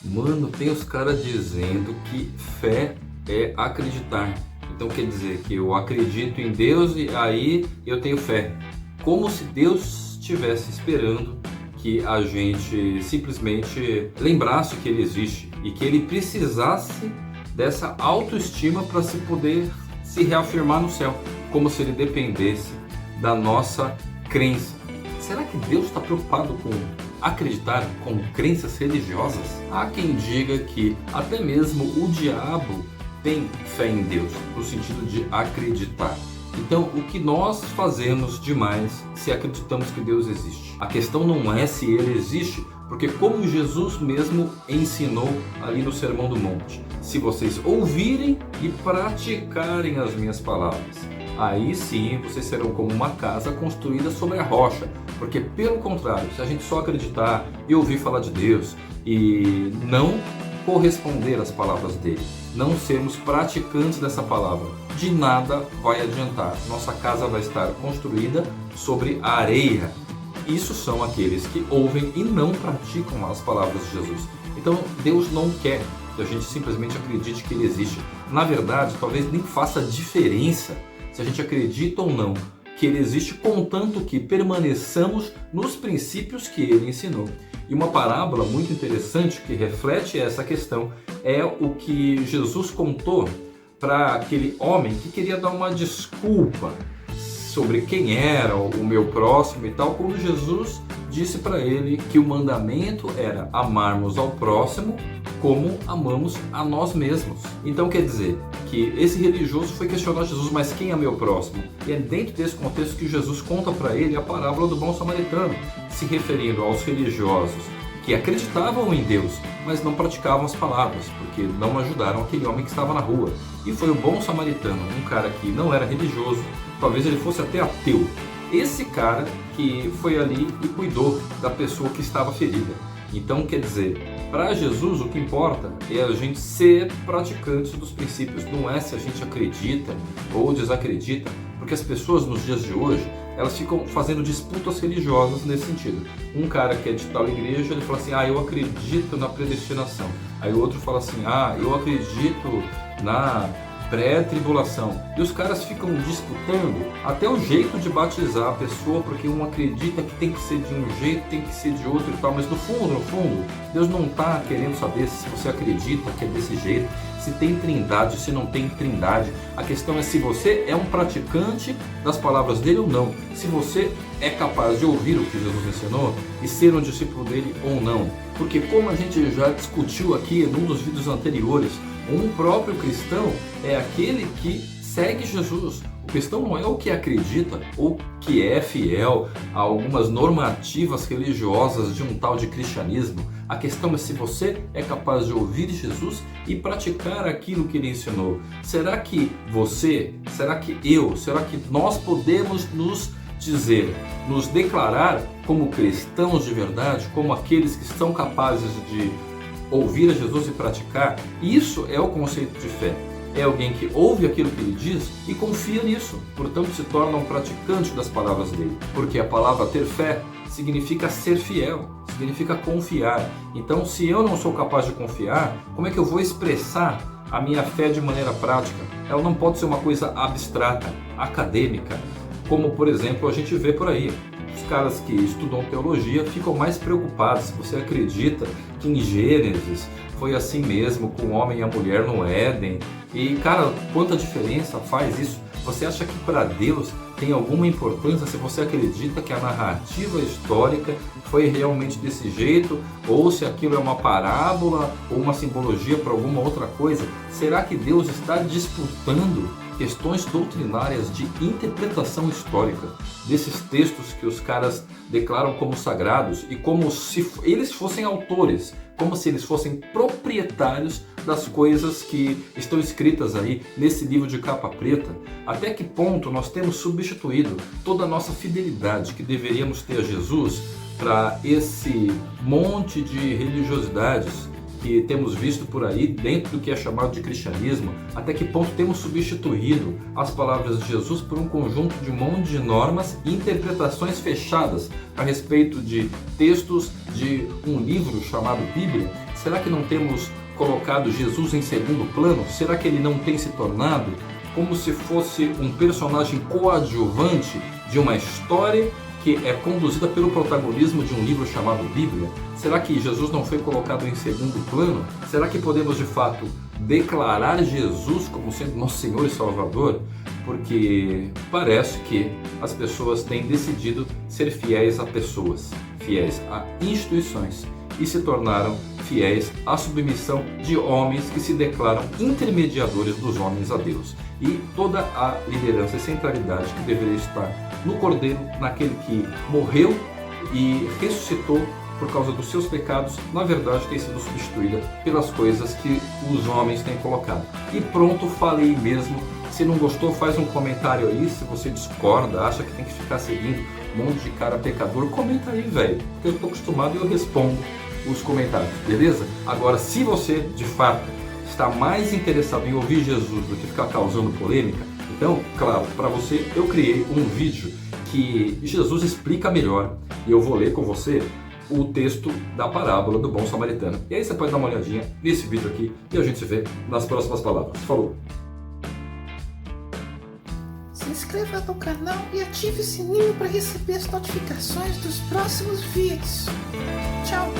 Mano, tem os caras dizendo que fé é acreditar. Então quer dizer que eu acredito em Deus e aí eu tenho fé. Como se Deus estivesse esperando que a gente simplesmente lembrasse que Ele existe e que Ele precisasse dessa autoestima para se poder se reafirmar no céu, como se Ele dependesse da nossa crença. Será que Deus está preocupado com acreditar, com crenças religiosas? Há quem diga que até mesmo o diabo tem fé em Deus, no sentido de acreditar. Então, o que nós fazemos demais se acreditamos que Deus existe? A questão não é se Ele existe, porque como Jesus mesmo ensinou ali no Sermão do Monte, se vocês ouvirem e praticarem as minhas palavras, aí sim vocês serão como uma casa construída sobre a rocha. Porque pelo contrário, se a gente só acreditar e ouvir falar de Deus e não corresponder às palavras dele, não sermos praticantes dessa palavra, de nada vai adiantar. Nossa casa vai estar construída sobre a areia. Isso são aqueles que ouvem e não praticam as palavras de Jesus. Então Deus não quer que a gente simplesmente acredite que Ele existe. Na verdade, talvez nem faça diferença se a gente acredita ou não que Ele existe, contanto que permaneçamos nos princípios que Ele ensinou. E uma parábola muito interessante que reflete essa questão é o que Jesus contou para aquele homem que queria dar uma desculpa sobre quem era o meu próximo e tal, quando Jesus disse para ele que o mandamento era amarmos ao próximo como amamos a nós mesmos. Então quer dizer que esse religioso foi questionar Jesus, mas quem é meu próximo? E é dentro desse contexto que Jesus conta para ele a parábola do bom samaritano, se referindo aos religiosos que acreditavam em Deus, mas não praticavam as palavras, porque não ajudaram aquele homem que estava na rua. E foi o bom samaritano, um cara que não era religioso, talvez ele fosse até ateu. Esse cara que foi ali e cuidou da pessoa que estava ferida. Então quer dizer, para Jesus o que importa é a gente ser praticante dos princípios, não é se a gente acredita ou desacredita, porque as pessoas nos dias de hoje, elas ficam fazendo disputas religiosas nesse sentido. Um cara que é de tal igreja, ele fala assim, eu acredito na predestinação. Aí o outro fala assim, eu acredito na pré-tribulação. E os caras ficam disputando até o jeito de batizar a pessoa, porque um acredita que tem que ser de um jeito, tem que ser de outro e tal, mas no fundo, Deus não está querendo saber se você acredita que é desse jeito, se tem trindade, se não tem trindade. A questão é se você é um praticante das palavras dele ou não, se você é capaz de ouvir o que Jesus ensinou e ser um discípulo dele ou não. Porque como a gente já discutiu aqui num dos vídeos anteriores, um próprio cristão é aquele que segue Jesus. O cristão não é o que acredita ou que é fiel a algumas normativas religiosas de um tal de cristianismo. A questão é se você é capaz de ouvir Jesus e praticar aquilo que ele ensinou. Será que você, será que eu, será que nós podemos nos declarar como cristãos de verdade, como aqueles que são capazes de ouvir a Jesus e praticar? Isso é o conceito de fé. É alguém que ouve aquilo que ele diz e confia nisso, portanto se torna um praticante das palavras dele. Porque a palavra ter fé significa ser fiel, significa confiar. Então se eu não sou capaz de confiar, como é que eu vou expressar a minha fé de maneira prática? Ela não pode ser uma coisa abstrata, acadêmica, como por exemplo a gente vê por aí. Os caras que estudam teologia ficam mais preocupados se você acredita que em Gênesis foi assim mesmo, com o homem e a mulher no Éden. E cara, quanta diferença faz isso? Você acha que para Deus tem alguma importância se você acredita que a narrativa histórica foi realmente desse jeito, ou se aquilo é uma parábola ou uma simbologia para alguma outra coisa? Será que Deus está disputando questões doutrinárias de interpretação histórica desses textos que os caras declaram como sagrados e como se eles fossem autores, como se eles fossem proprietários das coisas que estão escritas aí nesse livro de capa preta? Até que ponto nós temos substituído toda a nossa fidelidade que deveríamos ter a Jesus para esse monte de religiosidades que temos visto por aí dentro do que é chamado de cristianismo? Até que ponto temos substituído as palavras de Jesus por um conjunto de um monte de normas e interpretações fechadas a respeito de textos de um livro chamado Bíblia, Será que não temos colocado Jesus em segundo plano? Será que ele não tem se tornado como se fosse um personagem coadjuvante de uma história que é conduzida pelo protagonismo de um livro chamado Bíblia? Será que Jesus não foi colocado em segundo plano? Será que podemos de fato declarar Jesus como sendo nosso Senhor e Salvador? Porque parece que as pessoas têm decidido ser fiéis a pessoas, fiéis a instituições e se tornaram fiéis à submissão de homens que se declaram intermediadores dos homens a Deus. E toda a liderança e centralidade que deveria estar no Cordeiro, naquele que morreu e ressuscitou por causa dos seus pecados, na verdade tem sido substituída pelas coisas que os homens têm colocado. E pronto, falei mesmo. Se não gostou, faz um comentário aí. Se você discorda, acha que tem que ficar seguindo um monte de cara pecador, comenta aí, velho. Porque eu estou acostumado e eu respondo os comentários, beleza? Agora, se você de fato está mais interessado em ouvir Jesus do que ficar causando polêmica, então, claro, para você eu criei um vídeo que Jesus explica melhor e eu vou ler com você o texto da parábola do bom samaritano. E aí você pode dar uma olhadinha nesse vídeo aqui e a gente se vê nas próximas palavras. Falou! Se inscreva no canal e ative o sininho para receber as notificações dos próximos vídeos. Tchau!